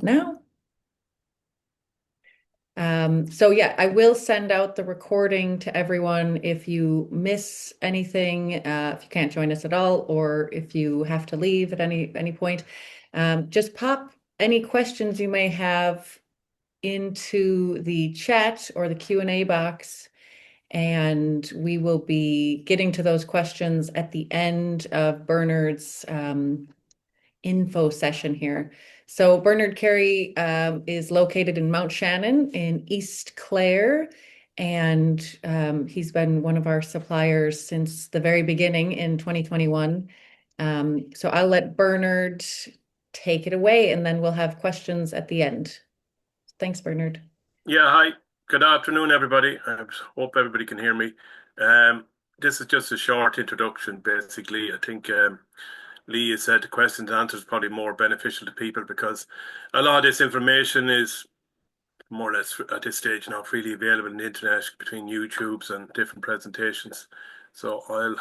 now. So yeah, I will send out the recording to everyone if you miss anything, if you can't join us at all, or if you have to leave at any point. Just pop any questions you may have into the chat or the Q&A box, and we will be getting to those questions at the end of Bernard's info session here. So Bernard Carey is located in Mount Shannon in East Clare, and he's been one of our suppliers since the very beginning in 2021. So I'll let Bernard take it away, and then we'll have questions at the end. Thanks, Bernard. Yeah, hi. Good afternoon, everybody. I hope everybody can hear me. This is just a short introduction, basically. I think Lee has said the questions and answers probably more beneficial to people because a lot of this information is more or less at this stage now freely available on the internet between YouTubes and different presentations. So I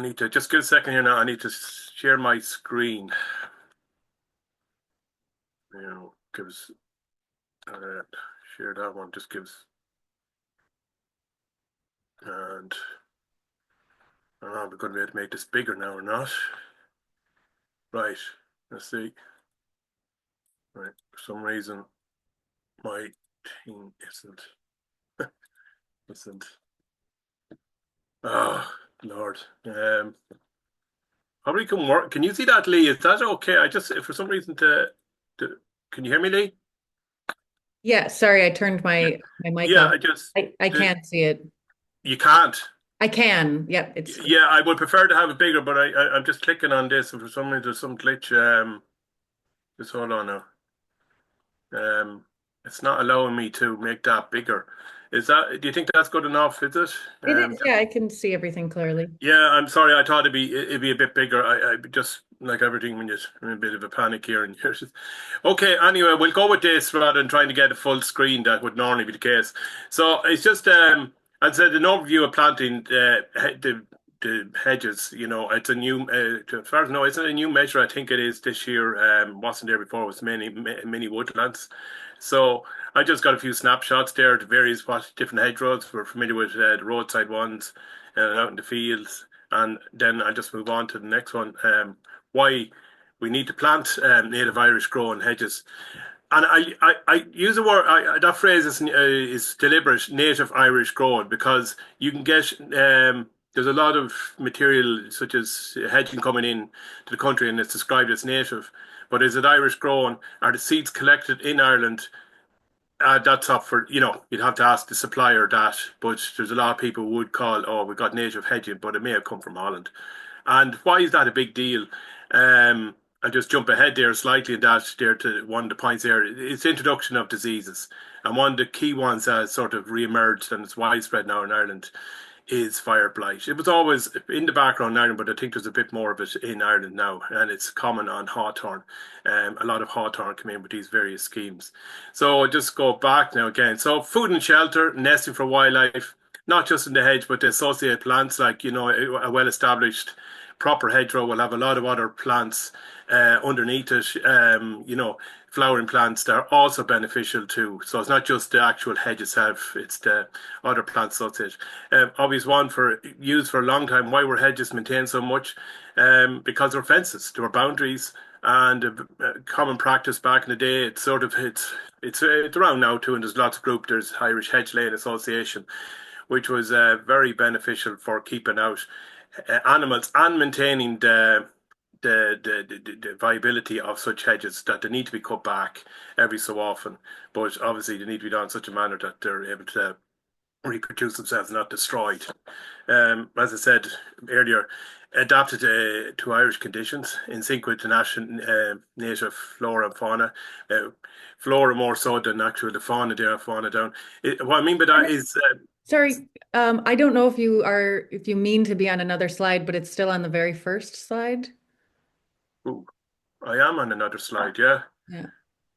need to just give a second here now. I need to share my screen. Gives share that one, just gives, and I don't know if we're going to be able to make this bigger now or not. Right, let's see. Right, for some reason my thing isn't. Oh Lord. Probably can work. Can you see that, Lee? Is that okay? I just for some reason to can you hear me, Lee? Yeah, sorry, I turned my mic Yeah, off. I can't see it. you can't. I can. Yep, it's Yeah, I would prefer to have it bigger, but I'm just clicking on this, and for some reason there's some glitch. Just hold on now. It's not allowing me to make that bigger. Do you think that's good enough? Is it? it is. Yeah, I can see everything clearly. Yeah, I'm sorry. I thought it'd be a bit bigger. I just like everything when you're in a bit of a panic here and here. Okay, anyway, we'll go with this rather than trying to get a full screen that would normally be the case. So it's just I said an overview of planting the hedges. It's a new as far as I know, it's not a new measure. I think it is this year. Wasn't there before. It was many woodlands. So I just got a few snapshots there to various what different hedgerows. We're familiar with the roadside ones out in the fields, and then I'll just move on to the next one. Why we need to plant native Irish growing hedges. And I use the word that phrase is deliberate, native Irish growing, because you can get there's a lot of material such as hedging coming in to the country and it's described as native, but is it Irish grown? Are the seeds collected in Ireland? That's up for, you'd have to ask the supplier that, but there's a lot of people who would call, oh, we got native hedging, but it may have come from Holland. And why is that a big deal? I'll just jump ahead there slightly in that there to one of the points there. It's the introduction of diseases. And one of the key ones that has sort of re-emerged and it's widespread now in Ireland is fire blight. It was always in the background in Ireland, but I think there's a bit more of it in Ireland now, and it's common on hawthorn. A lot of hawthorn come in with these various schemes. So I'll just go back now again. So food and shelter, nesting for wildlife, not just in the hedge, but the associated plants, like, a well-established proper hedgerow will have a lot of other plants underneath it, flowering plants that are also beneficial too. So it's not just the actual hedge itself, it's the other plants associated. Obvious one for used for a long time. Why were hedges maintained so much? Because there were fences, there were boundaries, and a common practice back in the day. It's around now too, and there's lots of groups. There's Irish Hedge Lane Association, which was very beneficial for keeping out animals and maintaining the viability of such hedges, that they need to be cut back every so often. But obviously, they need to be done in such a manner that they're able to reproduce themselves, not destroyed. As I said earlier, adapted to Irish conditions in sync with the native flora and fauna. Flora more so than actual the fauna there, fauna down. What I mean by that is, Sorry, I don't know if you mean to be on another slide, but it's still on the very first slide. ooh, I am on another slide, yeah. Yeah.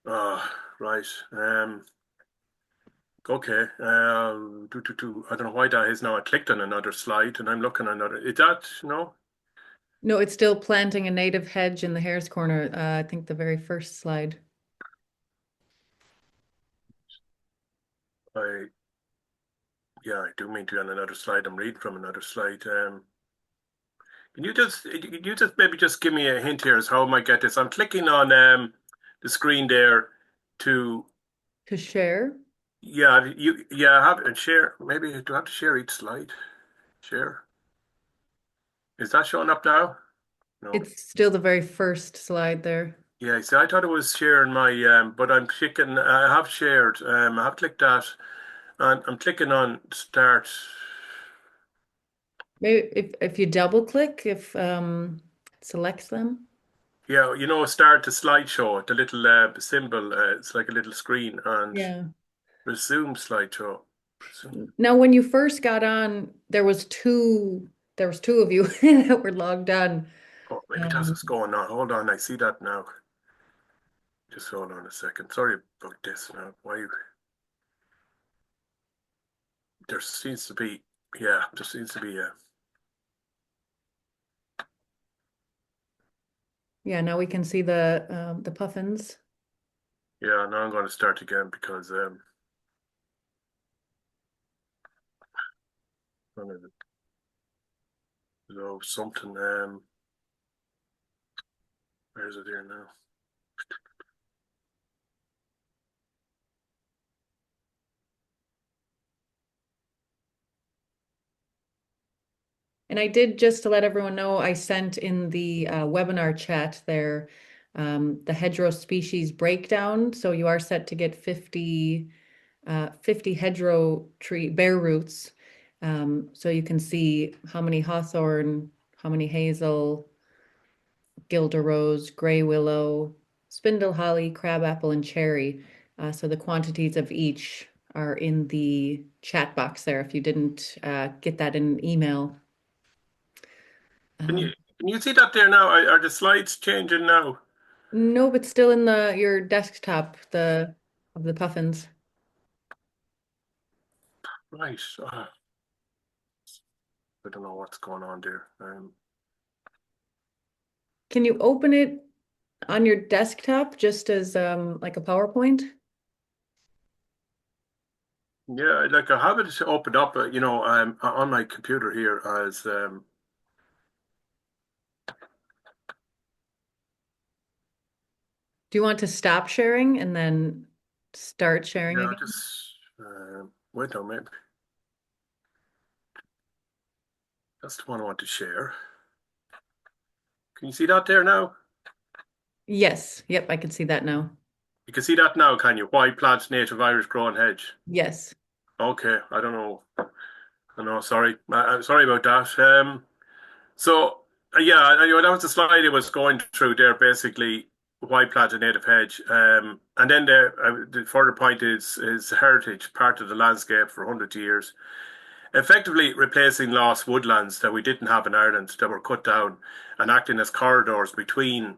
Oh, right. Okay. I don't know why that is now. I clicked on another slide and I'm looking at another. Is that no? No, it's still planting a native hedge in the hare's corner. I think the very first slide. I Yeah, I do mean to be on another slide. I'm reading from another slide. Can you just maybe just give me a hint here as how I might get this? I'm clicking on the screen there to To share. I have and share. Maybe do I have to share each slide? Share. Is that showing up now? No. It's still the very first slide there. Yeah, see, I thought it was sharing my but I'm clicking. I have shared. I have clicked that, and I'm clicking on start. Maybe if you double click, if it selects them. Yeah, start the slideshow. The little symbol. It's like a little screen, and Yeah. resume slideshow. Resume. Now, when you first got on, there was two of you that were logged on. Oh, maybe that's Um, what's going on. Hold on, I see that now. Just hold on a second. Sorry about this now. Why there seems to be, yeah, there seems to be a, yeah, now we can see the puffins. yeah, now I'm going to start again because I'm going to know something. Where is it here now? And I did, just to let everyone know, I sent in the webinar chat there the hedgerow species breakdown. So you are set to get 50 hedgerow tree bare roots. So you can see how many hawthorn, how many hazel, guelder rose, gray willow, spindle holly, crabapple, and cherry. So the quantities of each are in the chat box there if you didn't get that in an email. Can you Um, can you see that there now? Are the slides changing now? no, but still in the your desktop, the of the puffins. Right. I don't know what's going on there. Can you open it on your desktop just as like a PowerPoint? Yeah, like I have it opened up, on my computer here as Do you want to stop sharing and then start sharing yeah, again? just wait a minute. That's the one I want to share. Can you see that there now? Yes. Yep, I can see that now. You can see that now, can you? Why plant native Irish grown hedge? Yes. Okay, I don't know. I know, sorry. I'm sorry about that. Yeah, anyway, that was the slide I was going through there, basically, why plant a native hedge. And then the further point is heritage, part of the landscape for 100 years, effectively replacing lost woodlands that we didn't have in Ireland that were cut down and acting as corridors between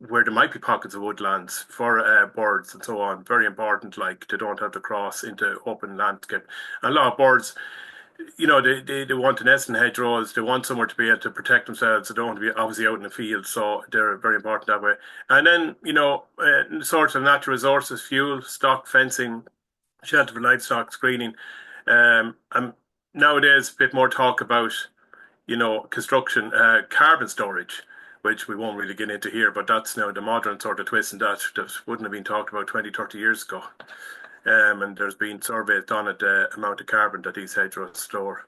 where there might be pockets of woodlands for birds and so on. Very important, like they don't have to cross into open landscape. And a lot of birds, they want to nest in hedgerows. They want somewhere to be able to protect themselves. They don't want to be obviously out in the field, so they're very important that way. And then, sorts of natural resources, fuel, stock, fencing, shelter for livestock, screening. And nowadays, a bit more talk about, construction, carbon storage, which we won't really get into here, but that's now the modern sort of twist, and that wouldn't have been talked about 20, 30 years ago. And there's been surveys done at the amount of carbon that these hedgerows store.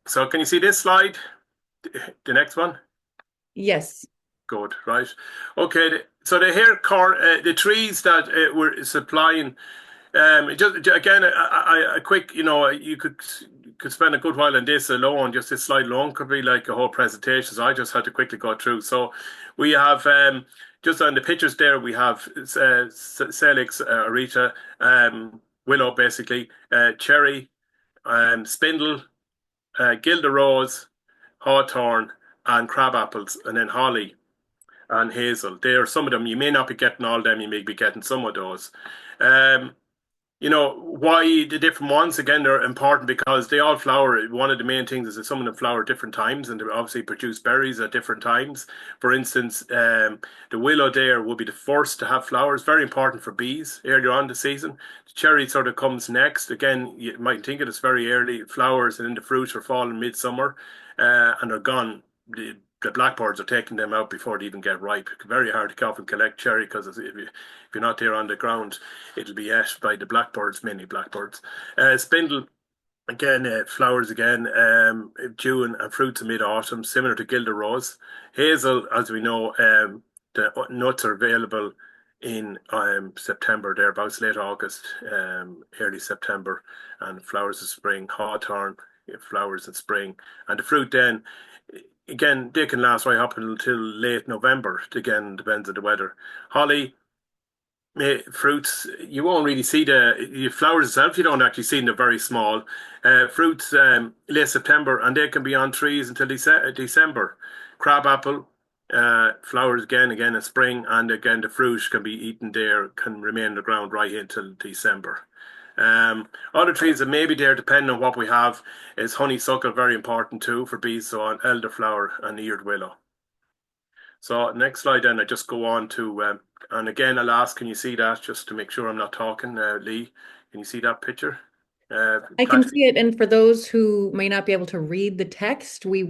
So can you see this slide? The next one? Yes. Good, right? Okay, so the hair core, the trees that were supplying. Just again, a quick, you could spend a good while on this alone. Just this slide alone could be like a whole presentation. So I just had to quickly go through. So we have just on the pictures there, we have Salix, Arita, Willow, basically, Cherry, Spindle, Gilda Rose, Hawthorn, and Crab Apples, and then Holly and Hazel. They are some of them. You may not be getting all of them. You may be getting some of those. Um, Why the different ones, again, they're important because they all flower. One of the main things is that some of them flower at different times and they obviously produce berries at different times. For instance, the willow there will be the first to have flowers, very important for bees earlier on the season. The cherry sort of comes next. Again, you might think it is very early flowers, and then the fruits are falling midsummer, and they're gone. The blackbirds are taking them out before they even get ripe. Very hard to go off and collect cherry because if you're not there on the ground, it'll be ate by the blackbirds, mainly blackbirds. Spindle, again, flowers again, June and fruits in mid-autumn, similar to Gilder Rose. Hazel, as we know, the nuts are available in September, thereabouts, late August, early September, and flowers in spring. Hawthorn, flowers in spring. And the fruit then, again, they can last right up until late November. Again, depends on the weather. Holly, fruits, you won't really see the flowers itself. You don't actually see them; they're very small. Fruits, late September, and they can be on trees until December. Crabapple, flowers again in spring, and again the fruit can be eaten there, can remain in the ground right until December. Other trees that may be there, depending on what we have, is honeysuckle, very important too for bees. So on elderflower and eared willow. So next slide, then I just go on to, and again I'll ask, can you see that just to make sure I'm not talking, Lee? Can you see that picture? I can Plastic. see it. And for those who may not be able to read the text, we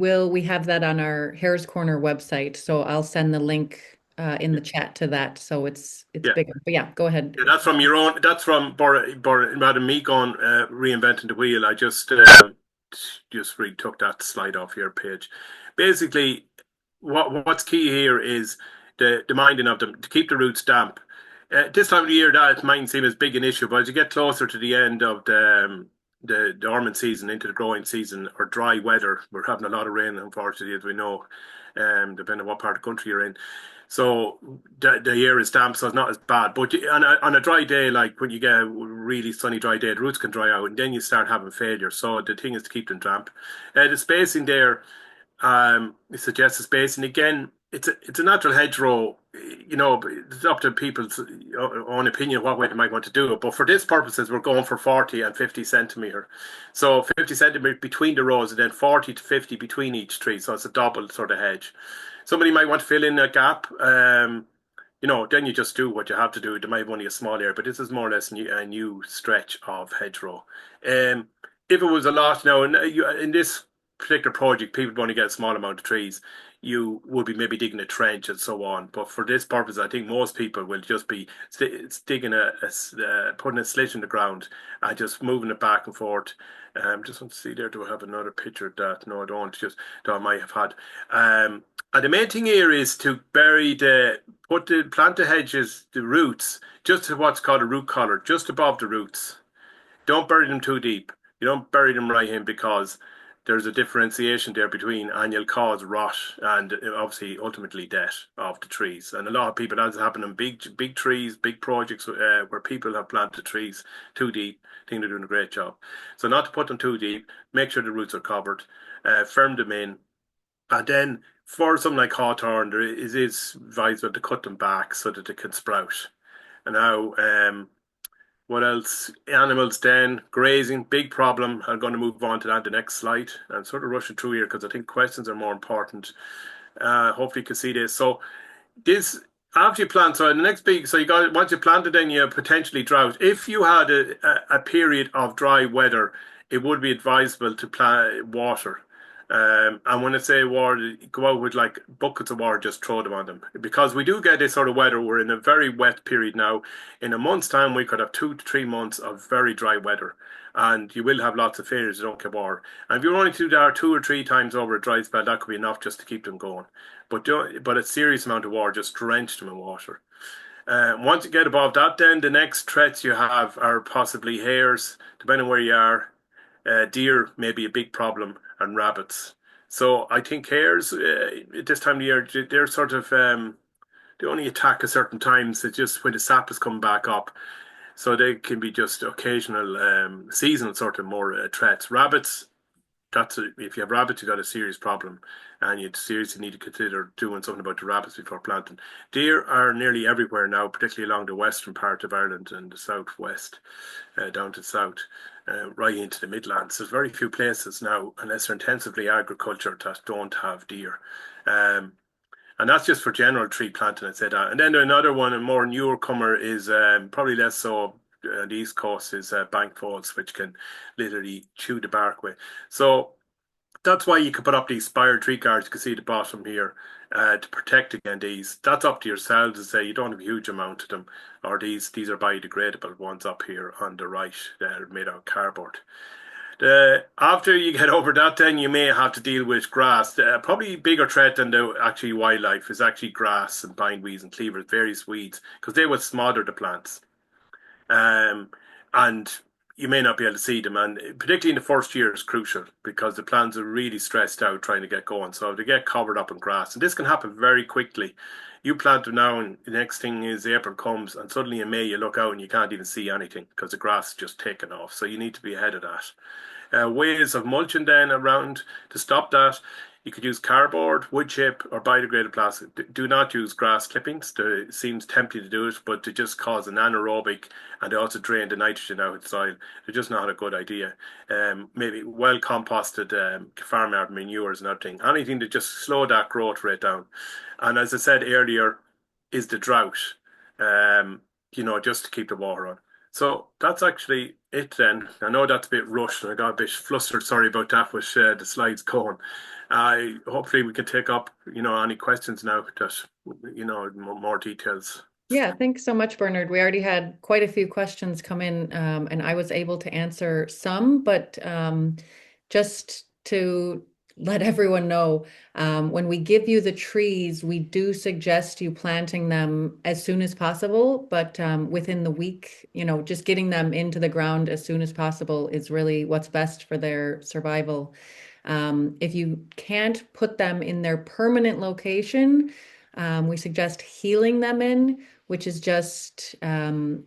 have that on our Hare's Corner website. So I'll send the link in the chat to that. So it's Yeah, bigger. But yeah, go ahead. yeah, that's from your own. That's from rather me going reinventing the wheel. I just retook that slide off your page. Basically, what's key here is the minding of them to keep the roots damp. This time of the year, that mightn't seem as big an issue, but as you get closer to the end of the dormant season into the growing season or dry weather, we're having a lot of rain, unfortunately, as we know, depending on what part of the country you're in. So the air is damp, so it's not as bad. But on a dry day, like when you get a really sunny dry day, the roots can dry out, and then you start having failure. So the thing is to keep them damp. The spacing there, it suggests a spacing. Again, it's a natural hedgerow. But it's up to people's own opinion what way they might want to do it. But for this purposes, we're going for 40 and 50 centimeter. So 50 centimeter between the rows, and then 40 to 50 between each tree. So it's a double sort of hedge. Somebody might want to fill in a gap. Then you just do what you have to do. There might be only a small area, but this is more or less a new stretch of hedgerow. Um, if it was a lot now, in this particular project, people want to get a small amount of trees. You would be maybe digging a trench and so on. But for this purpose, I think most people will just be digging putting a slit in the ground and just moving it back and forth. Just want to see there. Do I have another picture of that? No, I don't. Just though I might have had. And the main thing here is to plant the hedges, the roots, just to what's called a root collar, just above the roots. Don't bury them too deep. You don't bury them right in because there's a differentiation there between, and you'll cause rot and obviously ultimately death of the trees. And a lot of people, that's happened in big trees, big projects where people have planted trees too deep. I think they're doing a great job. So not to put them too deep, make sure the roots are covered, firm them in, and then for something like hawthorn, it is advisable to cut them back so that they can sprout. And now, what else? Animals then, grazing, big problem. I'm going to move on to that the next slide. I'm sort of rushing through here because I think questions are more important. Hopefully you can see this. So this after you plant, so the next big, so you got once you planted, then you potentially drought. If you had a period of dry weather, it would be advisable to plant water. And when I say water, go out with like buckets of water, just throw them on them. Because we do get this sort of weather. We're in a very wet period now. In a month's time, we could have 2 to 3 months of very dry weather. And you will have lots of failures that don't get water. And if you're only to do that 2 or 3 times over a dry spell, that could be enough just to keep them going. But a serious amount of water, just drench them in water. Once you get above that, then the next threats you have are possibly hares, depending on where you are. Deer may be a big problem, and rabbits. So I think hares at this time of year, they're sort of they only attack at certain times. It's just when the sap is coming back up. So they can be just occasional seasonal sort of more threats. Rabbits, if you have rabbits, you got a serious problem, and you seriously need to consider doing something about the rabbits before planting. Deer are nearly everywhere now, particularly along the western part of Ireland and the southwest, down to the south, right into the Midlands. There's very few places now, unless they're intensively agricultured, that don't have deer. Um, and that's just for general tree planting, I'd say that. And then another one, a more newer comer, is probably less so on the East Coast, is bank falls, which can literally chew the bark away. So that's why you can put up these spire tree guards. You can see the bottom here to protect against these. That's up to yourselves to say you don't have a huge amount of them, or these are biodegradable ones up here on the right. They're made out of cardboard. After you get over that, then you may have to deal with grass. Probably bigger threat than the actually wildlife is actually grass and bindweeds and cleavers, various weeds, because they would smother the plants. Um, and you may not be able to see them, and particularly in the first year is crucial because the plants are really stressed out trying to get going. So they get covered up in grass, and this can happen very quickly. You plant them now, and the next thing is April comes, and suddenly in May you look out and you can't even see anything because the grass is just taken off. So you need to be ahead of that. Ways of mulching then around to stop that. You could use cardboard, wood chip, or biodegradable plastic. Do not use grass clippings. It seems tempting to do it, but they just cause an anaerobic and they also drain the nitrogen out of the soil. They're just not a good idea. Maybe well composted farmyard manures and everything. Anything to just slow that growth rate down. And as I said earlier, is the drought. Just to keep the water on. So that's actually it then. I know that's a bit rushed and I got a bit flustered. Sorry about that with the slides going. Hopefully we can take up, any questions now that, more details. Yeah, thanks so much, Bernard. We already had quite a few questions come in, and I was able to answer some, but just to let everyone know, when we give you the trees, we do suggest you planting them as soon as possible, but within the week, just getting them into the ground as soon as possible is really what's best for their survival. If you can't put them in their permanent location, we suggest healing them in, which is just having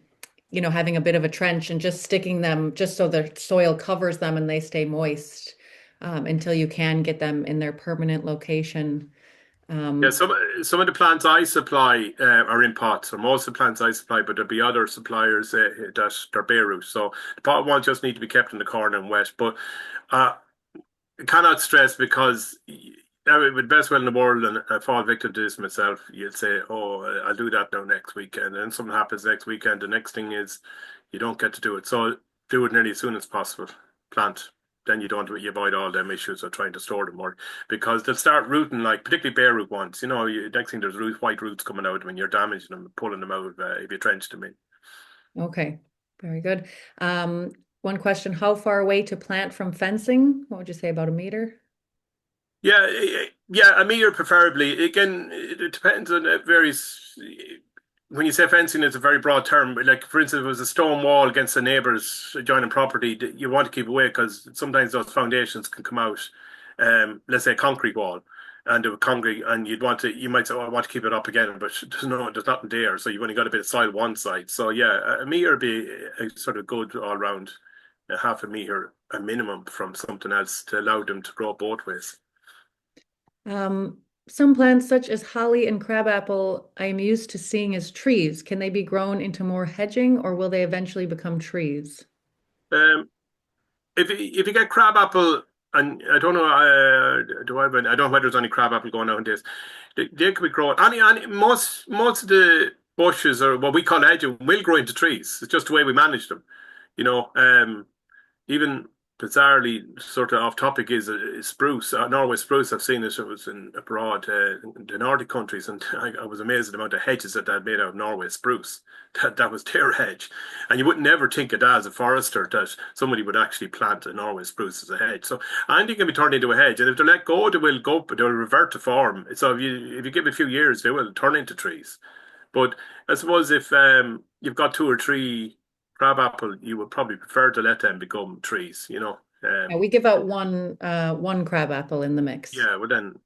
a bit of a trench and just sticking them just so the soil covers them and they stay moist until you can get them in their permanent location. Yeah, Um, some of the plants I supply are in pots, or most of the plants I supply, but there'll be other suppliers that they're bare root. So the pot ones just need to be kept in the corner and wet. But uh, cannot stress because with best will in the world, and I fall victim to this myself, you'd say, "Oh, I'll do that now next weekend," and then something happens next weekend. The next thing is you don't get to do it. So do it nearly as soon as possible. Plant. Then you avoid all them issues of trying to store them more because they'll start rooting, like particularly bare root ones. Next thing there's white roots coming out when you're damaging them, pulling them out if you trench them in. okay, very good. One question, how far away to plant from fencing? What would you say, about a meter? Yeah, yeah, a meter preferably. Again, it depends on various. When you say fencing, it's a very broad term. Like, for instance, if it was a stone wall against a neighbour's adjoining property, you want to keep away because sometimes those foundations can come out. Let's say a concrete wall, and the concrete, and you might say, "Oh, I want to keep it up again," but there's nothing there, so you've only got a bit of soil one side. So yeah, a meter would be a sort of good all round, a half a meter, a minimum from something else to allow them to grow both ways. Some plants, such as holly and crabapple, I am used to seeing as trees. Can they be grown into more hedging, or will they eventually become trees? Um, if you get crabapple, and I don't know, I don't know whether there's any crabapple going on this. They could be growing. Most of the bushes or what we call hedging will grow into trees. It's just the way we manage them. You know, even bizarrely, sort of off topic, is spruce. Norway spruce. I've seen this. It was in abroad in the Nordic countries, and I was amazed at the amount of hedges that they had made out of Norway spruce. That was their hedge, and you would never think it as a forester that somebody would actually plant a Norway spruce as a hedge. So anything can be turned into a hedge, and if they're let go, they will go. They'll revert to form. So if you give it a few years, they will turn into trees. But I suppose if you've got two or three crabapple, you would probably prefer to let them become trees, you know. Yeah, we give out one crabapple in the mix. Yeah, well then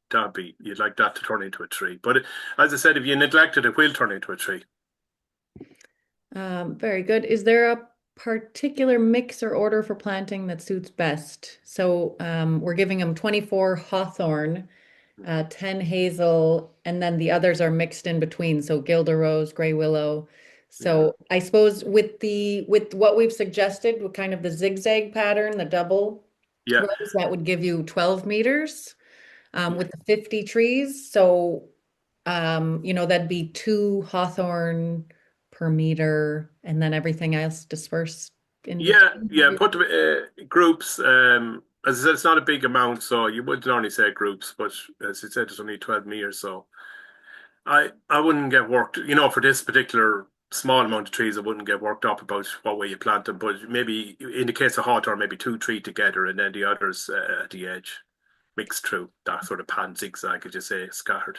you'd like that to turn into a tree. But as I said, if you neglect it, it will turn into a tree. Very good. Is there a particular mix or order for planting that suits best. So we're giving them 24 hawthorn, 10 hazel, and then the others are mixed in between. So Gilder rose, gray willow. Yeah, So I suppose with what we've suggested, with kind of the zigzag pattern, the double yeah, rows, that would give you 12 meters yeah. with the 50 trees. So that'd be two hawthorn per meter, and then everything else dispersed in Yeah, between. yeah. Put groups. As I said, it's not a big amount, so you would normally say groups, but as I said, it's only 12 meters, so I wouldn't get worked. For this particular small amount of trees, I wouldn't get worked up about what way you plant them. But maybe in the case of hawthorn, maybe two, three together, and then the others at the edge, mixed through that sort of pan zigzag, as you say, scattered.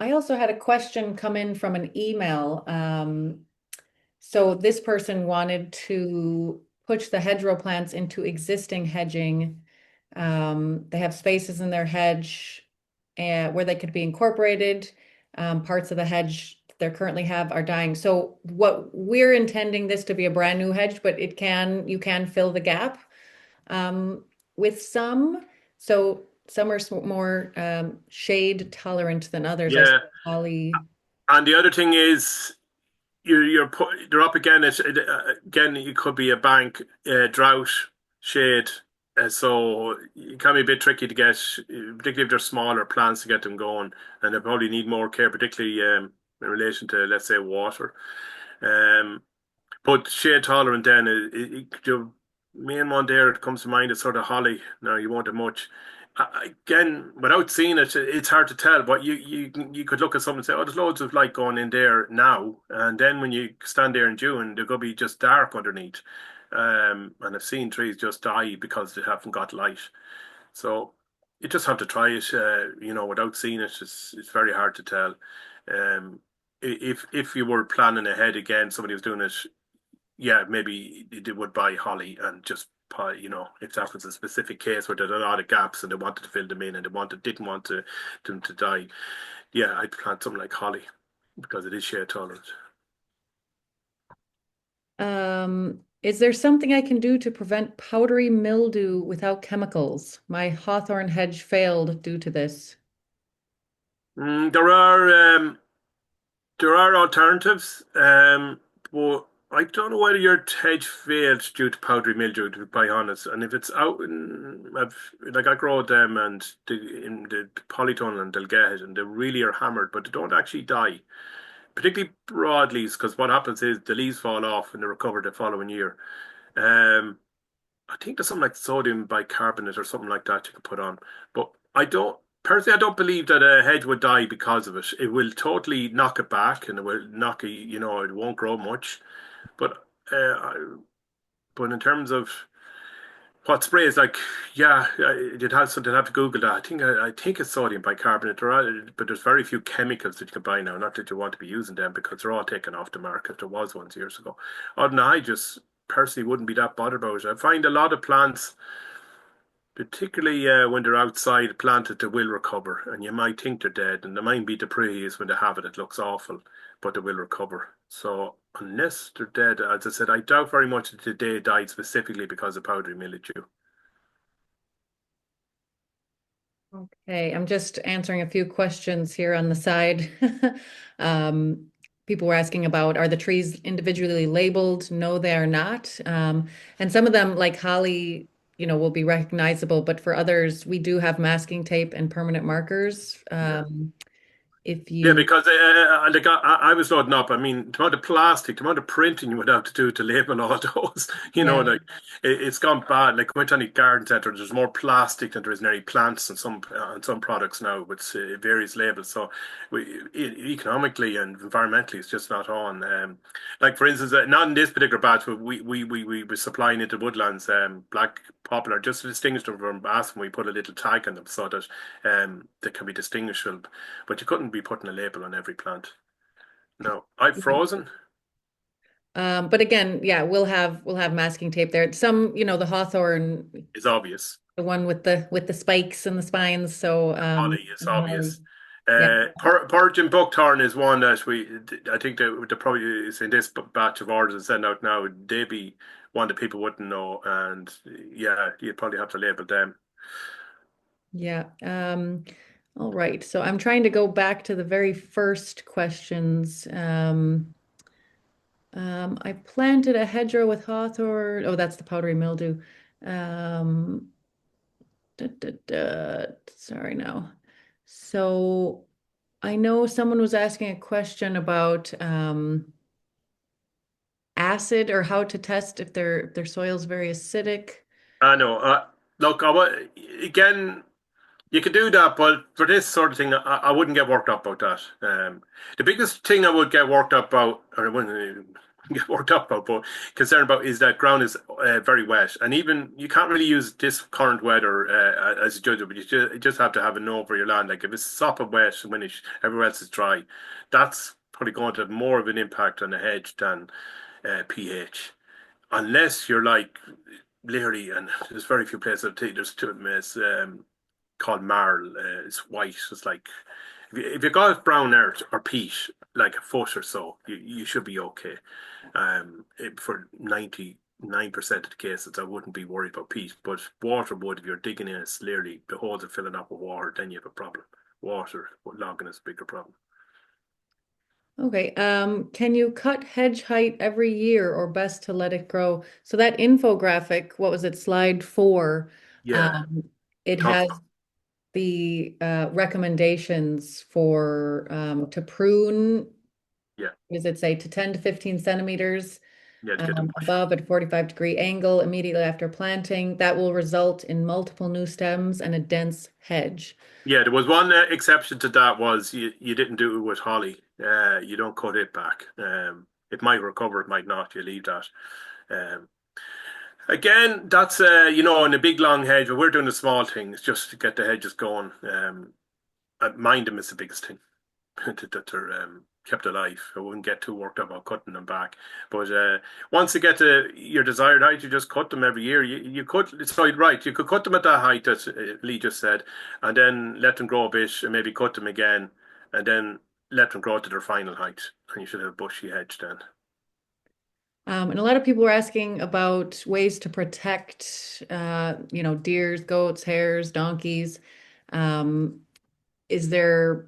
I also had a question come in from an email. So this person wanted to push the hedgerow plants into existing hedging. They have spaces in their hedge where they could be incorporated. Parts of the hedge they currently have are dying. So what we're intending this to be a brand new hedge, but you can fill the gap with some. So some are more shade tolerant than others. I Yeah, suppose holly. and the other thing is they're up again. Again, it could be a bank, drought, shade. So it can be a bit tricky to get, particularly if they're smaller plants, to get them going, and they probably need more care, particularly in relation to, let's say, water. Um, but shade tolerant then, the main one there that comes to mind is sort of holly. No, you won't have much. Again, without seeing it, it's hard to tell. But you could look at something and say, "Oh, there's loads of light going in there now," and then when you stand there in June, they're going to be just dark underneath. And I've seen trees just die because they haven't got light. So you just have to try it. Without seeing it, it's very hard to tell. Um, if you were planning ahead again, somebody was doing it, yeah, maybe they would buy holly and just buy, if that was a specific case where there are a lot of gaps and they wanted to fill them in and didn't want them to die. Yeah, I'd plant something like holly because it is shade tolerant. Is there something I can do to prevent powdery mildew without chemicals? My hawthorn hedge failed due to this. Mm, there are alternatives, but I don't know whether your hedge failed due to powdery mildew, to be quite honest. And if it's out like I grow them and in the polytunnel and they'll get it and they really are hammered, but they don't actually die. Particularly broadleaves, because what happens is the leaves fall off and they recover the following year. Um, I think there's something like sodium bicarbonate or something like that you can put on. But I don't believe that a hedge would die because of it. It will totally knock it back and it will knock it, it won't grow much. But, but in terms of what sprays, like, yeah, you'd have to Google that. I think it's sodium bicarbonate. But there's very few chemicals that you can buy now. Not that you want to be using them because they're all taken off the market. There was ones years ago. Other than that, I just personally wouldn't be that bothered about it. I find a lot of plants, particularly when they're outside planted, they will recover. And you might think they're dead, and they might be the prettiest when they have it. It looks awful, but they will recover. So unless they're dead, as I said, I doubt very much that they died specifically because of powdery mildew. Okay, I'm just answering a few questions here on the side. Um, People were asking about, are the trees individually labeled? No, they are not. And some of them, like holly, will be recognizable, but for others, we do have masking tape and permanent markers. Yeah. If Yeah, you, because like I was loading up. I mean, the amount of plastic, the amount of printing you would have to do to label all those, yeah. like it's gone bad. Like went to any garden centre, there's more plastic than there is in any plants and some products now with various labels. So economically and environmentally, it's just not on. Like for instance, not in this particular batch, but we were supplying into woodlands, black poplar, just to distinguish them from aspen. We put a little tag on them so that they can be distinguishable, but you couldn't be putting a label on every plant. No, I've frozen But again, yeah, we'll have masking tape there. Some, the hawthorn, is obvious. the one with the spikes and the spines. So Holly is and the holly. obvious. Yeah. Purge and Buckthorn is one that I think that the probably is in this batch of orders and sent out now. They be one that people wouldn't know, and yeah, you'd probably have to label them. Yeah. All right. So I'm trying to go back to the very first questions. I planted a hedgerow with hawthorn. Oh, that's the powdery mildew. Um, Sorry, no. So I know someone was asking a question about acid or how to test if their soil's very acidic. I know. Look, again. You could do that, but for this sort of thing, I wouldn't get worked up about that. The biggest thing I would get worked up about, or I wouldn't even get worked up about, but concerned about is that ground is very wet, and even you can't really use this current weather as a judge, but you just have to have a know for your land. Like if it's sopping wet when everywhere else is dry, that's probably going to have more of an impact on the hedge than pH, unless you're like literally, and there's very few places I think there's two called marl. It's white. It's like if you got brown earth or peat, like a foot or so, you should be okay. For 99% of the cases, I wouldn't be worried about peat. But water would, if you're digging in, it's literally the holes are filling up with water, then you have a problem. Water logging is a bigger problem. Okay. Can you cut hedge height every year or best to let it grow? So that infographic, what was it, slide 4? Yeah, Um, it tough. has the recommendations for to prune, Yeah, what does it say, to 10 to 15 centimeters yeah, to get the bush. above at a 45-degree angle immediately after planting. That will result in multiple new stems and a dense hedge. Yeah, there was one exception to that was you didn't do it with holly. You don't cut it back. It might recover, it might not. You leave that. Um, Again, that's in a big long hedge, but we're doing the small things just to get the hedges going. Mind them is the biggest thing that they're kept alive. I wouldn't get too worked up about cutting them back. But once you get to your desired height, you just cut them every year. You could, it's quite right. You could cut them at that height that Lee just said, and then let them grow a bit, and maybe cut them again, and then let them grow to their final height, and you should have a bushy hedge then. And a lot of people were asking about ways to protect, deers, goats, hares, donkeys. Um, is there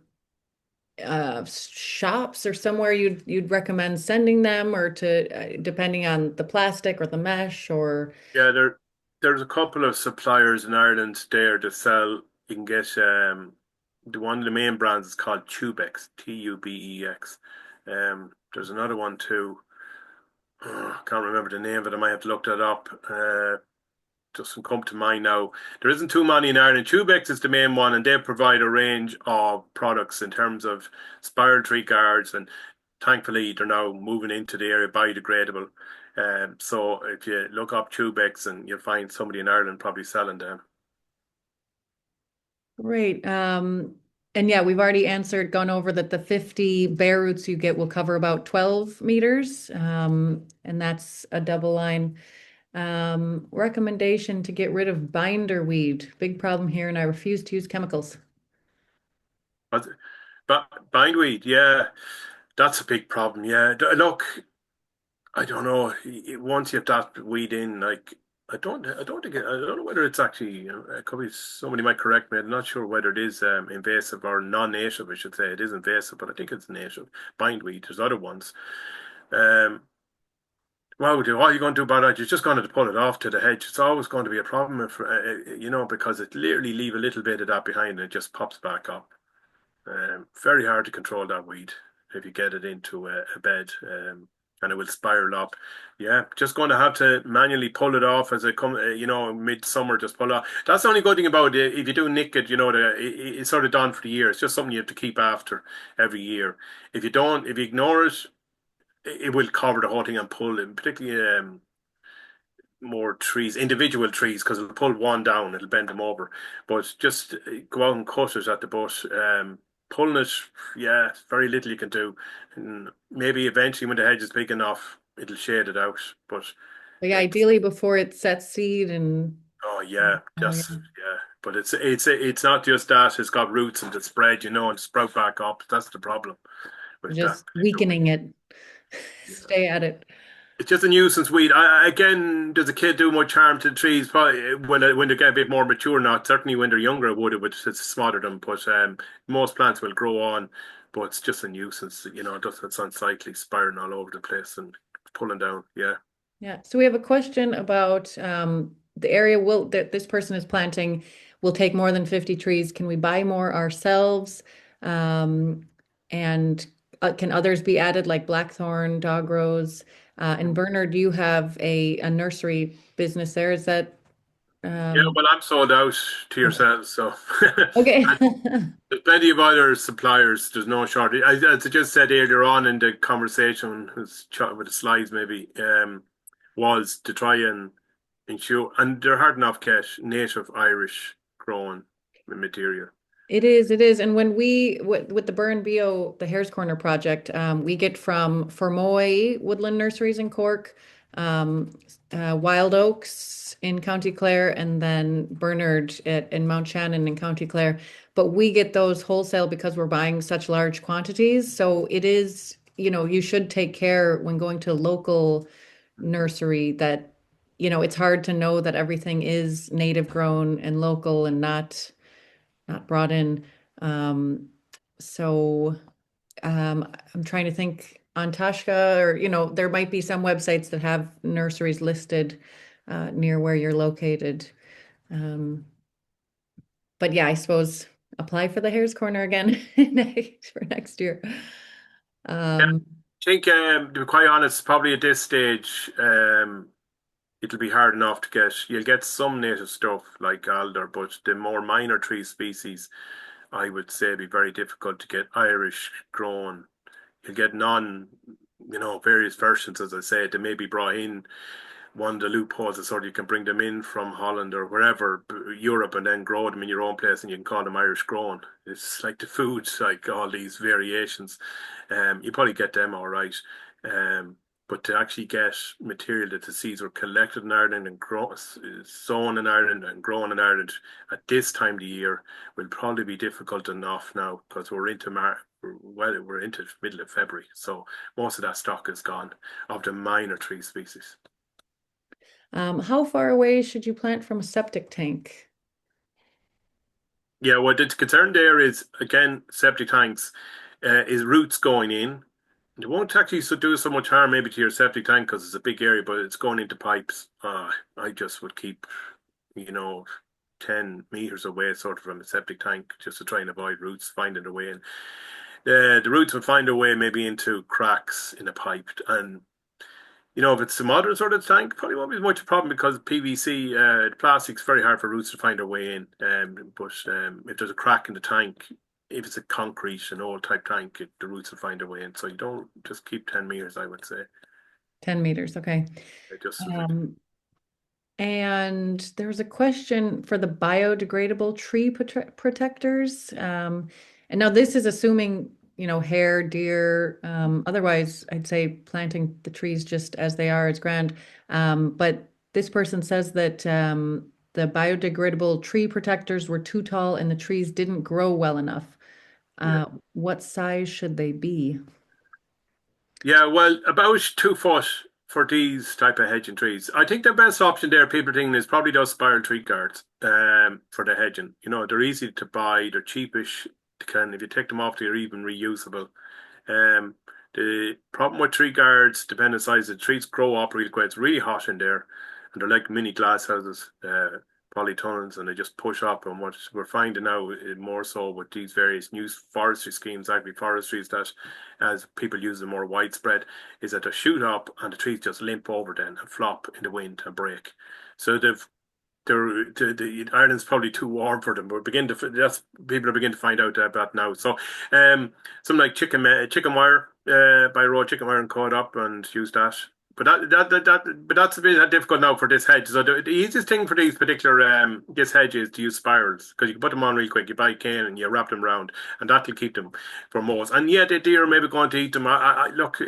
shops or somewhere you'd recommend sending them, or to depending on the plastic or the mesh, or Yeah, there's a couple of suppliers in Ireland there that sell. You can get the one of the main brands is called Tubex, Tubex. There's another one too. I can't remember the name, but I might have to look that up. Doesn't come to mind now. There isn't too many in Ireland. Tubex is the main one, and they provide a range of products in terms of spiral tree guards, and thankfully they're now moving into the area biodegradable. So if you look up Tubex, and you'll find somebody in Ireland probably selling them. great. And yeah, we've already gone over that the 50 bare roots you get will cover about 12 meters. And that's a double line. Recommendation to get rid of binder weed. Big problem here, and I refuse to use chemicals. But, bindweed, yeah, that's a big problem. Yeah, look, I don't know. Once you have that weed in, like I don't think, I don't know whether it's actually, it could be somebody might correct me. I'm not sure whether it is invasive or non-native. I should say it is invasive, but I think it's native. Bindweed. There's other ones. Um, what are you going to do about that? You're just going to pull it off to the hedge. It's always going to be a problem if, because it literally leave a little bit of that behind and it just pops back up. Very hard to control that weed if you get it into a bed, and it will spiral up. Yeah, just going to have to manually pull it off as it come, midsummer, just pull it off. That's the only good thing about it. If you do nick it, it's sort of done for the year. It's just something you have to keep after every year. If you ignore it, it will cover the whole thing and pull it, particularly more trees, individual trees, because it'll pull one down, it'll bend them over. But just go out and cut it at the butt. Pulling it, yeah, very little you can do. And maybe eventually, when the hedge is big enough, it'll shade it out. But But yeah, it's ideally before it sets seed and oh yeah, oh yeah. just yeah. But it's not just that. It's got roots and the spread, and sprout back up. That's the problem with that. Just weakening it. Yeah. Stay at it. It's just a nuisance weed. Again, does a kid do much harm to the trees? Probably when they get a bit more mature. Not certainly when they're younger, it would it's smother them. But most plants will grow on. But it's just a nuisance. It's unsightly, spiraling all over the place and pulling down. Yeah. Yeah. So we have a question about the area that this person is planting will take more than 50 trees. Can we buy more ourselves? Um, and can others be added like blackthorn, dog rose? And Bernard, you have a nursery business there. Is that Yeah, um, well, I'm sold out to yourselves, so okay? there's plenty of other suppliers. There's no shortage. As I just said earlier on in the conversation, was chatting with the slides maybe, was to try and ensure, and they're hard enough cash, native Irish grown material. It is. And when with the Burn Bio, the Hare's Corner project, we get from Fermoy Woodland Nurseries in Cork, um, Wild Oaks in County Clare, and then Bernard in Mount Shannon in County Clare. But we get those wholesale because we're buying such large quantities. So it is, you should take care when going to a local nursery that, it's hard to know that everything is native grown and local and not brought in. Um, so I'm trying to think on Tashka, or there might be some websites that have nurseries listed near where you're located. Um, but yeah, I suppose apply for the Hare's Corner again for next year. Yeah, Um, I think to be quite honest, probably at this stage, it'll be hard enough to get. You'll get some native stuff like alder, but the more minor tree species, I would say, be very difficult to get Irish grown. You'll get various versions, as I said, they may be brought in. One of the loopholes is sort of you can bring them in from Holland or wherever, Europe, and then grow them in your own place, and you can call them Irish grown. It's like the foods, like all these variations. You probably get them all right. But to actually get material that the seeds were collected in Ireland and sown in Ireland and grown in Ireland at this time of the year will probably be difficult enough now because we're into the middle of February, so most of that stock is gone of the minor tree species. how far away should you plant from a septic tank? Yeah, what the concern there is again septic tanks is roots going in. It won't actually do so much harm maybe to your septic tank because it's a big area, but it's going into pipes. I just would keep, you know, 10 meters away sort of from a septic tank just to try and avoid roots finding their way in. The roots will find their way maybe into cracks in a pipe. And, if it's a modern sort of tank, probably won't be much a problem because PVC, the plastic's very hard for roots to find their way in. But if there's a crack in the tank, if it's a concrete, an old type tank, the roots will find their way in. So you don't just keep 10 meters, I would say. 10 meters, okay. Just Um, And there's a question for the biodegradable tree protectors. And now this is assuming, hare, deer. Otherwise, I'd say planting the trees just as they are is grand. But this person says that the biodegradable tree protectors were too tall and the trees didn't grow well enough. yeah. What size should they be? Yeah, well, about 2 foot for these type of hedging trees. I think the best option there, people are thinking, is probably those spiral tree guards for the hedging. They're easy to buy, they're cheapish. If you take them off, they're even reusable. Um, the problem with tree guards, depending on the size, the trees grow up really quick. It's really hot in there, and they're like mini glass houses, polytunnels, and they just push up. And what we're finding now, more so with these various new forestry schemes, agroforestry, is that as people use them more widespread, is that they shoot up and the trees just limp over then and flop in the wind and break. So Ireland's probably too warm for them. People are beginning to find out about now. So, something like chicken wire, buy raw chicken wire and cut up and use that. But that's a bit difficult now for this hedge. So the easiest thing for these particular this hedge is to use spirals because you can put them on real quick. You buy a cane and you wrap them around, and that'll keep them for moles. And yeah, the deer are maybe going to eat them. Look.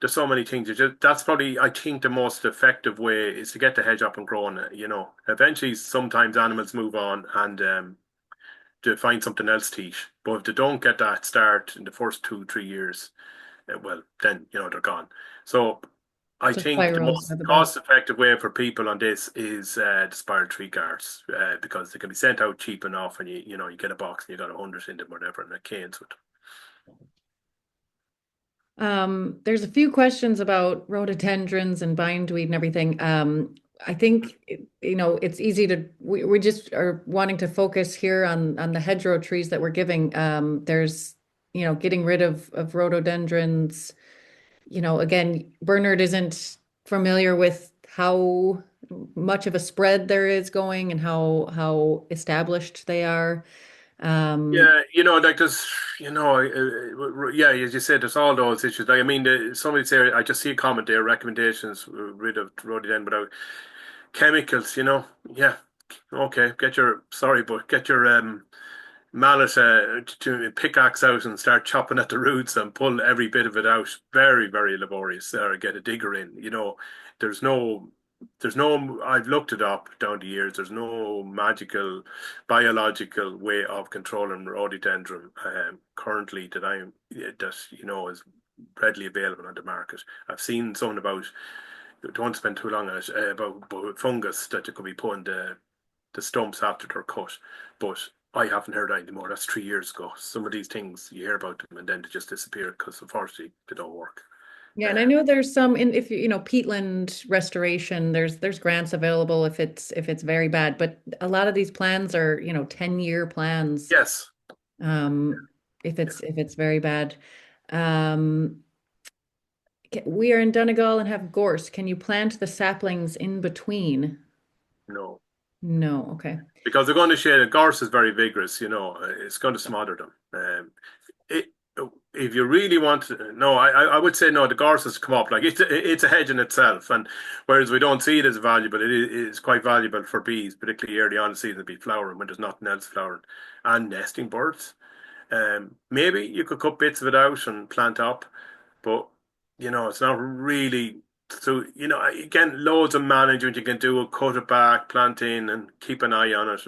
there's so many things. That's probably, I think, the most effective way is to get the hedge up and growing. Eventually, sometimes animals move on and to find something else to eat. But if they don't get that start in the first 2, 3 years, well, then they're gone. So I It's a think the spirals are most the best. cost-effective way for people on this is the spiral tree guards because they can be sent out cheap enough, and you get a box and you got 100 in them, whatever, and it canes with. There's a few questions about rhododendrons and bindweed and everything. I think it's easy to we just are wanting to focus here on the hedgerow trees that we're giving. There's getting rid of rhododendrons. Again, Bernard isn't familiar with how much of a spread there is going and how established they are. Um, Yeah, like there's, yeah, as you said, there's all those issues. Like, I mean, somebody say, I just see a comment there, recommendations, rid of rhododendron without chemicals, Yeah, okay, sorry, but get your mallet to pickaxe out and start chopping at the roots and pull every bit of it out. Very, very laborious. Or get a digger in. There's no, I've looked it up down the years. There's no magical, biological way of controlling rhododendron currently that is readily available on the market. I've seen something about. Don't spend too long on it about fungus that it could be put in the stumps after they're cut, but I haven't heard anything more. That's 3 years ago. Some of these things you hear about them and then they just disappear because unfortunately they don't work. yeah, and I Um, know there's some in if peatland restoration, there's grants available if it's very bad, but a lot of these plans are 10-year plans. yes, Um, if yeah, it's very bad. Um, we are in Donegal and have gorse. Can you plant the saplings in between? no, No, okay. because they're going to shade. Gorse is very vigorous. It's going to smother them. It, if you really want to, no, I would say no. The gorse has come up like it's a hedge in itself, and whereas we don't see it as valuable, it's quite valuable for bees, particularly early on in the season, to be flowering when there's nothing else flowering, and nesting birds. Maybe you could cut bits of it out and plant up, but it's not really. So again, loads of management you can do. Cut it back, plant in, and keep an eye on it.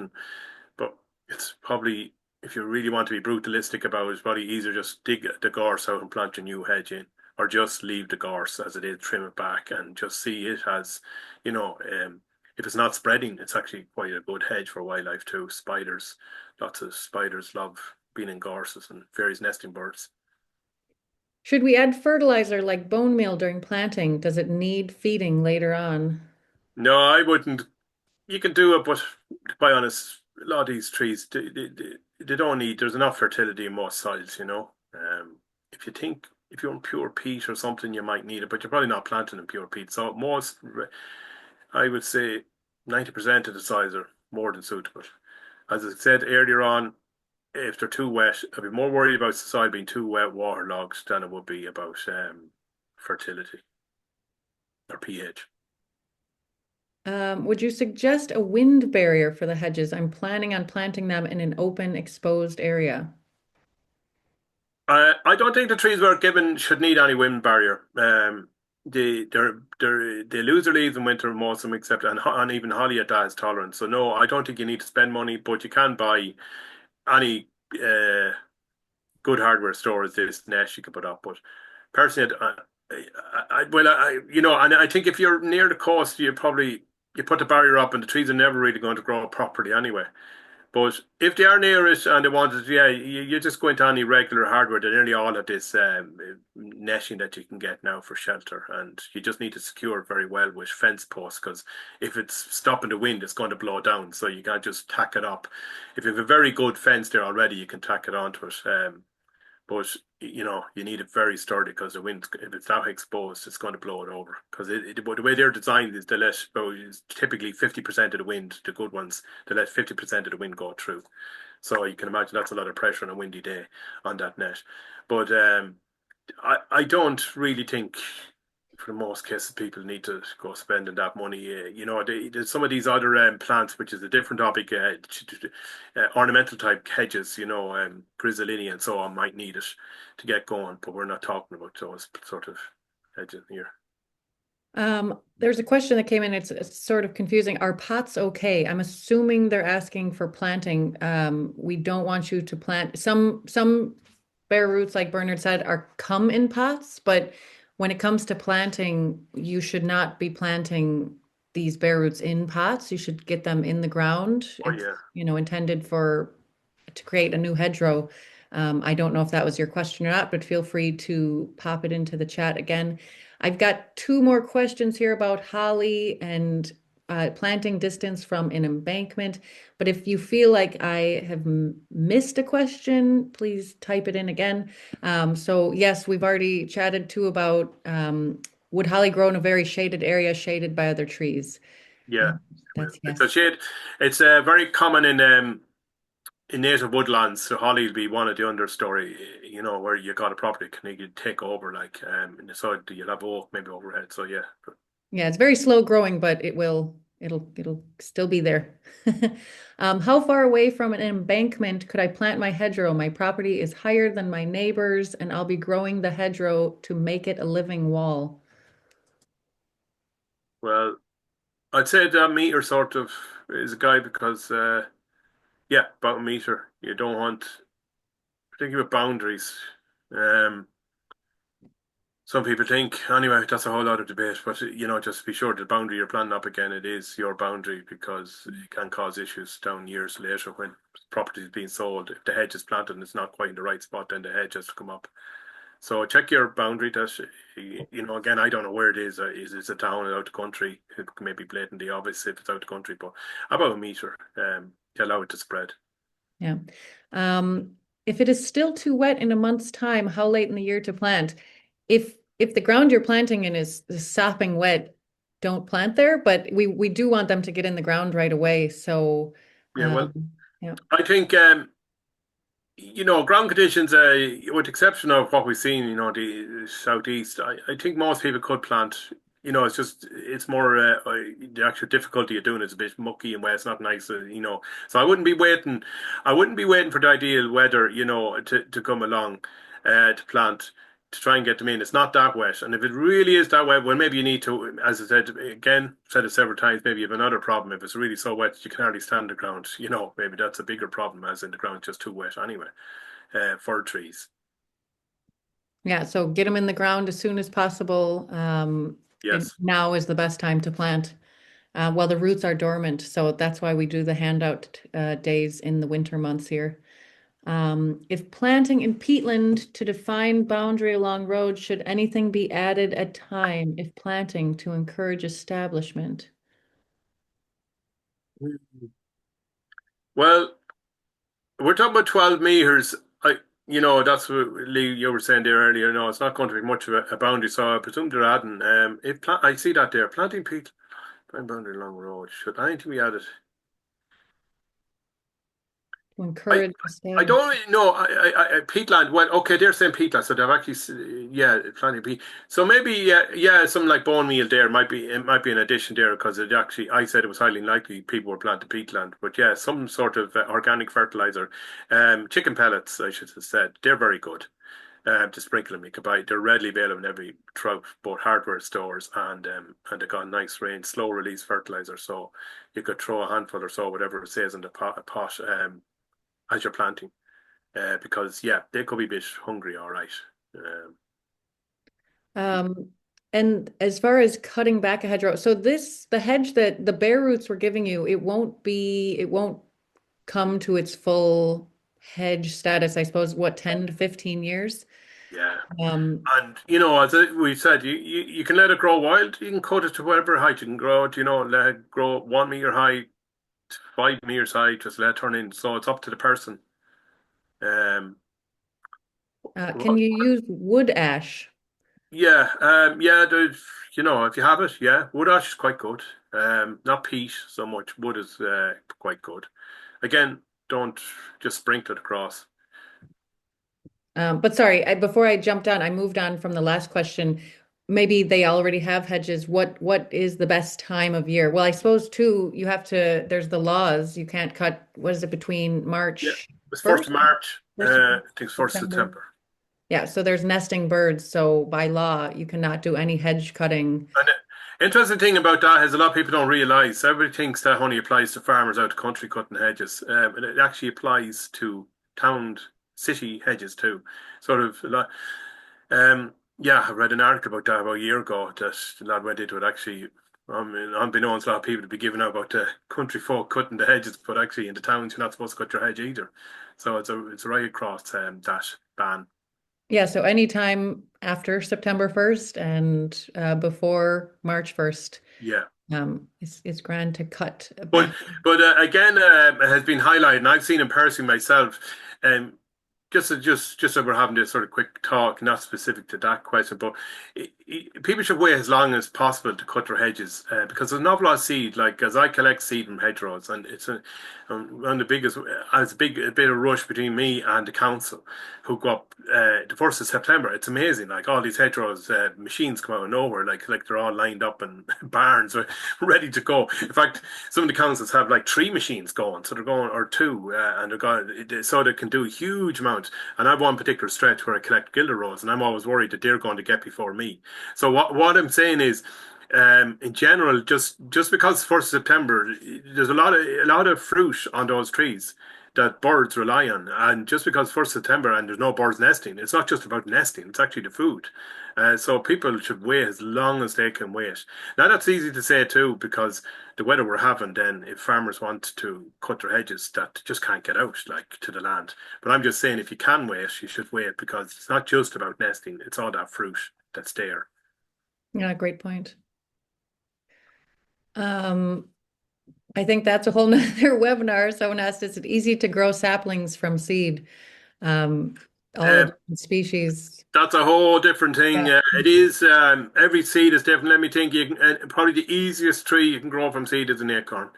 But it's probably, if you really want to be brutalistic about it, it's probably easier just dig the gorse out and plant a new hedge in, or just leave the gorse as it is, trim it back, and just see it as, you know, um, if it's not spreading, it's actually quite a good hedge for wildlife too. Spiders, lots of spiders love being in gorses and various nesting birds. Should we add fertilizer like bone meal during planting? Does it need feeding later on? No, I wouldn't. You can do it, but to be honest, a lot of these trees they don't need. There's enough fertility in most soils. If you're on pure peat or something, you might need it, but you're probably not planting in pure peat. So I would say, 90% of the soils are more than suitable. As I said earlier on, if they're too wet, I'd be more worried about the soil being too wet, waterlogged, than it would be about fertility or pH. Would you suggest a wind barrier for the hedges? I'm planning on planting them in an open, exposed area. I don't think the trees we're given should need any wind barrier. They lose their leaves in winter, most of them, except and even holly at that is tolerant. So no, I don't think you need to spend money, but you can buy any good hardware stores this nest you can put up. But personally, and I think if you're near the coast, you put the barrier up, and the trees are never really going to grow properly anyway. But if they are near it and they want it, yeah, you just go into any regular hardware. They nearly all have this netting that you can get now for shelter, and you just need to secure it very well with fence posts because if it's stopping the wind, it's going to blow down. So you can't just tack it up. If you have a very good fence there already, you can tack it onto it. But you need it very sturdy because the wind, if it's that exposed, it's going to blow it over. Because the way they're designed is they let typically 50% of the wind, the good ones, they let 50% of the wind go through. So you can imagine that's a lot of pressure on a windy day on that net. But I don't really think, for the most cases, people need to go spending that money. There's some of these other plants, which is a different topic, ornamental type hedges, griselinia and so on, might need it to get going, but we're not talking about those sort of. hedging here. There's a question that came in. It's sort of confusing. Are pots okay? I'm assuming they're asking for planting. We don't want you to plant some bare roots, like Bernard said, are come in pots, but when it comes to planting, you should not be planting these bare roots in pots. You should get them in the ground. Oh It's, yeah, intended for to create a new hedgerow. I don't know if that was your question or not, but feel free to pop it into the chat again. I've got two more questions here about holly and planting distance from an embankment. But if you feel like I have missed a question, please type it in again. So yes, we've already chatted too about would holly grow in a very shaded area, shaded by other trees? yeah. Um, Well, that's it's a yes. shade. It's very common in native woodlands. So holly will be one of the understory. Where you got a property can you take over and so you'll have oak maybe overhead. So yeah, Yeah, it's very slow growing, but it'll still be there. How far away from an embankment could I plant my hedgerow? My property is higher than my neighbors, and I'll be growing the hedgerow to make it a living wall. well, I'd say that meter sort of is a guide because yeah, about a meter. You don't want particularly with boundaries. Um, some people think anyway. That's a whole lot of debate, but just be sure the boundary you're planning up again. It is your boundary because it can cause issues down years later when property is being sold. If the hedge is planted and it's not quite in the right spot, then the hedge has to come up. So check your boundary. That again, I don't know where it is. Is it a town or out the country? It may be blatantly obvious if it's out the country, but about a meter to allow it to spread. Yeah. If it is still too wet in a month's time, how late in the year to plant? If the ground you're planting in is sopping wet, don't plant there. But we do want them to get in the ground right away. So, Yeah, well, yeah. I think ground conditions, with the exception of what we've seen, the southeast, I think most people could plant. It's more the actual difficulty of doing it is a bit mucky and wet. It's not nice, So I wouldn't be waiting. I wouldn't be waiting for the ideal weather, to come along, to plant. To try and get them in. It's not that wet. And if it really is that wet, well, maybe you need to, as I said, again, said it several times, maybe you have another problem. If it's really so wet, you can hardly stand the ground, maybe that's a bigger problem, as in the ground's just too wet anyway, for trees. Yeah, so get them in the ground as soon as possible. And Yes. now is the best time to plant while the roots are dormant. So that's why we do the handout days in the winter months here. If planting in peatland to define boundary along roads, should anything be added at time if planting to encourage establishment? Well, we're talking about 12 meters. That's what Lee, you were saying there earlier. No, it's not going to be much of a boundary. So I presume they're adding, I see that there, planting peat, boundary along road. Should anything be added? To I encourage I establishment. don't really know. Peatland. Well, okay, they're saying peatland, so they've actually yeah, planting peat. So maybe yeah, something like bone meal there might be an addition there because it actually I said it was highly likely people were planting peatland, but yeah, some sort of organic fertilizer, chicken pellets I should have said they're very good. To sprinkle them, you can buy. They're readily available in every trout, both hardware stores and they got nice range, slow release fertilizer. So you could throw a handful or so, whatever it says in the pot as you're planting, because yeah, they could be a bit hungry, all right. Um, Um, and as far as cutting back a hedgerow, so the hedge that the bare roots were giving you, it won't come to its full hedge status, I suppose, what, 10 to 15 years? yeah, Um, and as we said, you can let it grow wild. You can cut it to whatever height you can grow it. Let it grow 1 meter high, 5 meters high. Just let it turn in. So it's up to the person. Um, can you use wood ash Yeah, yeah, if you have it, yeah, wood ash is quite good. Not peat so much. Wood is quite good. Again, don't just sprinkle it across. But sorry, before I jumped on, I moved on from the last question. Maybe they already have hedges. What is the best time of year? Well, I suppose too, there's the laws. You can't cut, what is it, between Yeah, March it's first 1st, of March. 1st of I think it's first of September? September. Yeah, so there's nesting birds, so by law you cannot do any hedge cutting. And the interesting thing about that is a lot of people don't realise. Everybody thinks that only applies to farmers out the country cutting hedges, and it actually applies to town, city hedges too. Sort of a lot. Yeah, I read an article about that about a year ago that the lad went into it actually. I mean, unbeknownst, a lot of people to be giving out about the country folk cutting the hedges, but actually in the towns you're not supposed to cut your hedge either. So it's right across that ban. Yeah, so anytime after September 1st and before March 1st, Yeah. it's grand to cut But back. again, it has been highlighted, and I've seen in person myself. Um, just so we're having this sort of quick talk, not specific to that question, but people should wait as long as possible to cut their hedges because there's an awful lot of seed. Like as I collect seed from hedgerows, and it's one of the biggest. It's a bit of rush between me and the council, who go up the 1st of September. It's amazing. Like all these hedgerows, machines come out of nowhere. Like they're all lined up in barns, ready to go. In fact, some of the councils have like three machines going, so they're going or two, and they're going so they can do a huge amount. And I have one particular stretch where I collect gilder rows, and I'm always worried that they're going to get before me. So what I'm saying is, in general, just because it's 1st of September, there's a lot of fruit on those trees that birds rely on. And just because 1st of September and there's no birds nesting, it's not just about nesting; it's actually the food. So people should wait as long as they can wait. Now that's easy to say too, because the weather we're having, then if farmers want to cut their hedges, that just can't get out like to the land. But I'm just saying, if you can wait, you should wait because it's not just about nesting; it's all that fruit that's there. Yeah, great point. Um, I think that's a whole nother webinar. Someone asked, is it easy to grow saplings from seed? Um, all the Um, different species. that's a whole different thing. Yeah. It is every seed is different. Let me think. You can probably the easiest tree you can grow from seed is an acorn.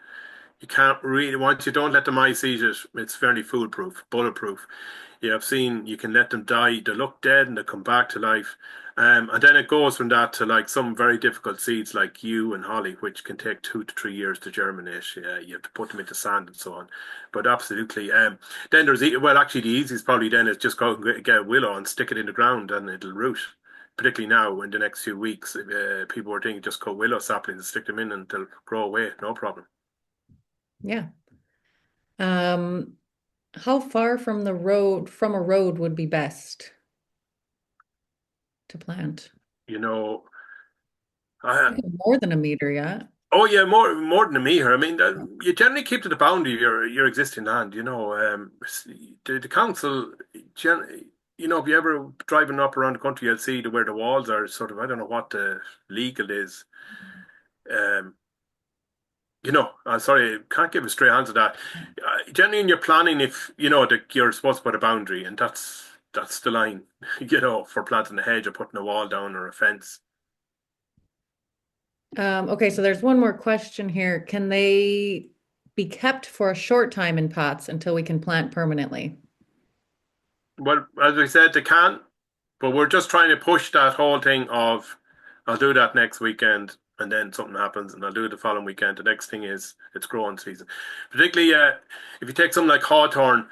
You can't really once you don't let the mice eat it. It's fairly foolproof, bulletproof. Yeah, I've seen you can let them die. They look dead and they come back to life. And then it goes from that to like some very difficult seeds like yew and holly, which can take 2 to 3 years to germinate. You have to put them into sand and so on. But absolutely. Then well, actually, the easiest probably then is just go and get a willow and stick it in the ground and it'll root. Particularly now in the next few weeks, people are thinking just cut willow saplings and stick them in and they'll grow away, no problem. Yeah. Um, how far from a road would be best to plant? You know, I, More than a meter, yeah. oh yeah, more than a meter. I mean, you generally keep to the boundary of your existing land. The council, if you ever driving up around the country, you'll see where the walls are sort of. I don't know what the legal is. Um, I'm sorry, I can't give a straight answer to that. Generally, in your planning, if you know that you're supposed to put a boundary, and that's the line, for planting a hedge or putting a wall down or a fence. Okay, so there's one more question here. Can they be kept for a short time in pots until we can plant permanently? Well, as we said, they can. But we're just trying to push that whole thing of I'll do that next weekend and then something happens and I'll do it the following weekend. The next thing is it's growing season. Particularly if you take something like hawthorn,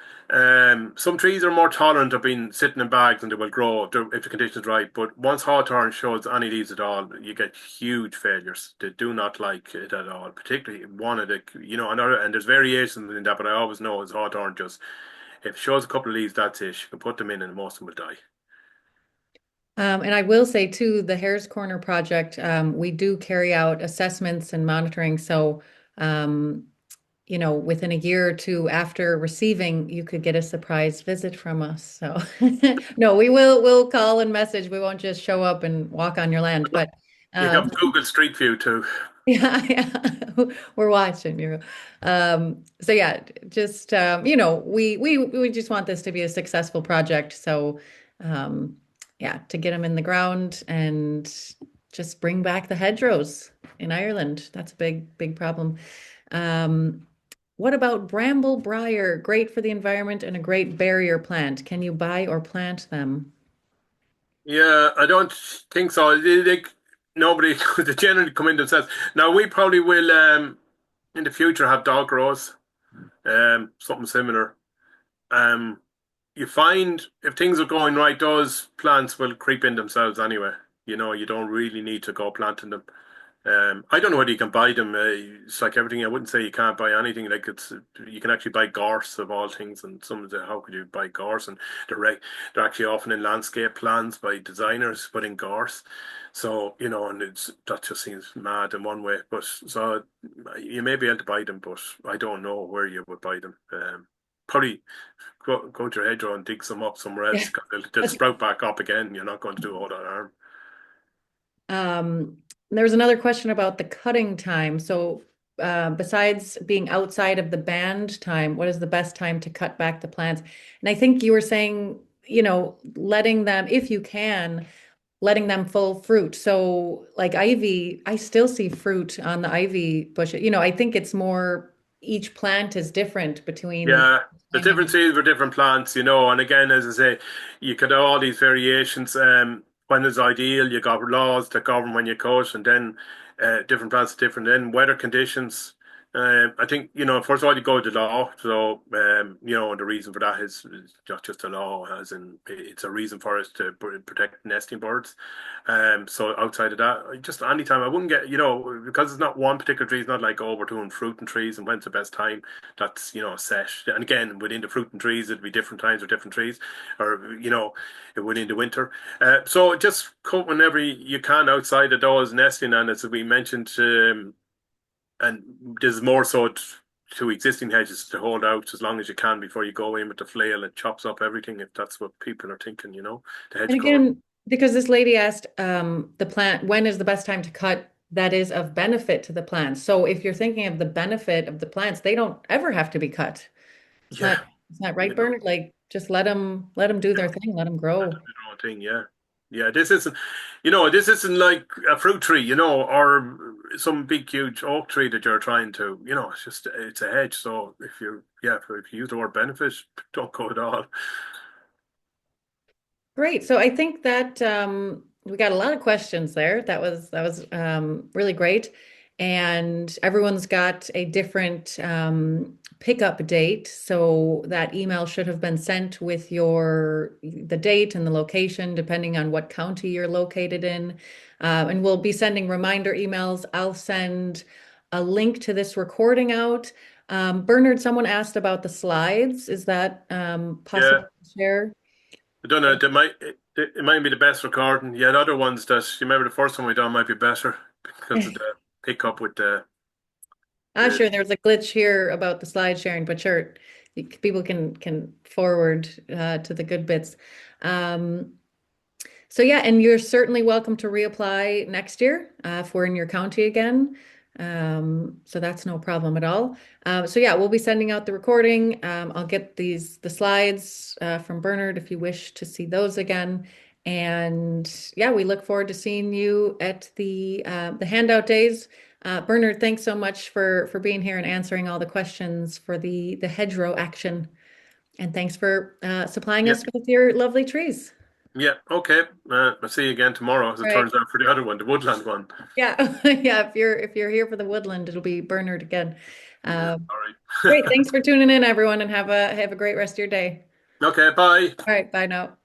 some trees are more tolerant of being sitting in bags and they will grow if the conditions are right. But once hawthorn shows any leaves at all, you get huge failures. They do not like it at all. Particularly one of and there's variations in that, but I always know is hawthorn just if it shows a couple of leaves, that's it. You can put them in and most of them will die. And I will say too, the Hare's Corner project, we do carry out assessments and monitoring. So, um, within a year or two after receiving, you could get a surprise visit from us. So, no, we'll call and message. We won't just show up and walk on your land, but You um, have Google Street View too. yeah, yeah. We're watching you. So yeah, just we just want this to be a successful project. So yeah, to get them in the ground and just bring back the hedgerows in Ireland. That's a big problem. Um, what about bramble briar? Great for the environment and a great barrier plant. Can you buy or plant them? Yeah, I don't think so. Nobody could generally come in and says. Now we probably will in the future have dog rows, something similar. Um, you find if things are going right, those plants will creep in themselves anyway. You don't really need to go planting them. I don't know whether you can buy them. It's like everything. I wouldn't say you can't buy anything. Like you can actually buy gorse of all things. And some of the how could you buy gorse? And they're actually often in landscape plans by designers, but in gorse. So and that just seems mad in one way. But so you may be able to buy them, but I don't know where you would buy them. Probably go to your hedgerow and dig some up somewhere Yeah. else because they'll sprout back up again. You're not going to do all that harm. There was another question about the cutting time. So, besides being outside of the band time, what is the best time to cut back the plants? And I think you were saying, letting them, if you can, letting them full fruit. So, like ivy, I still see fruit on the ivy bush. I think it's more each plant is different between Yeah, the different timing. seeds for different plants, and again, as I say, you could have all these variations. When it's ideal, you got laws that govern when you cut, and then different plants are different. Then weather conditions. I think first of all, you go to the law. So and the reason for that is not just a law, as in it's a reason for us to protect nesting birds. So outside of that, just any time I wouldn't get because it's not one particular tree. It's not like we're doing fruit and trees and when's the best time that's set. And again, within the fruit and trees, it'd be different times for different trees, or within the winter. So just cut whenever you can outside of those nesting, and as we mentioned, and there's more so to existing hedges to hold out as long as you can before you go in with the flail. It chops up everything if that's what people are thinking. The And hedge cut. again, because this lady asked the plant, when is the best time to cut that is of benefit to the plants? So if you're thinking of the benefit of the plants, they don't ever have to be cut. It's Yeah, not it's not right, you know. Bernard. Like just let them do their thing, let them That's grow. the wrong thing, yeah. Yeah, this isn't like a fruit tree, or some big huge oak tree that you're trying to, it's a hedge. So if you use the word benefit, don't go at all. Great. So I think that we got a lot of questions there. That was really great. And everyone's got a different pickup date. So that email should have been sent with the date and the location, depending on what county you're located in. And we'll be sending reminder emails. I'll send a link to this recording out. Bernard, someone asked about the slides. Is that Yeah, possible to share? I don't know. It might be the best recording. Yeah, the other ones that you remember the first one we done might be better because of the pickup with the Sure, there's a glitch here about the slide sharing, but sure, people can forward to the good bits. Um, so yeah, and you're certainly welcome to reapply next year if we're in your county again. So that's no problem at all. So yeah, we'll be sending out the recording. I'll get the slides from Bernard if you wish to see those again. And yeah, we look forward to seeing you at the handout days. Bernard, thanks so much for being here and answering all the questions for the hedgerow action. And thanks for supplying yeah. us with your lovely trees. Yeah, okay. I'll see you again tomorrow, as All it right. turns out for the other one, the woodland one. Yeah, yeah. If you're here for the woodland, it'll be Bernard again. Yeah, Um, all Great. right. Thanks for tuning in, everyone, and have a great rest of your day. Okay, bye. All right. Bye now.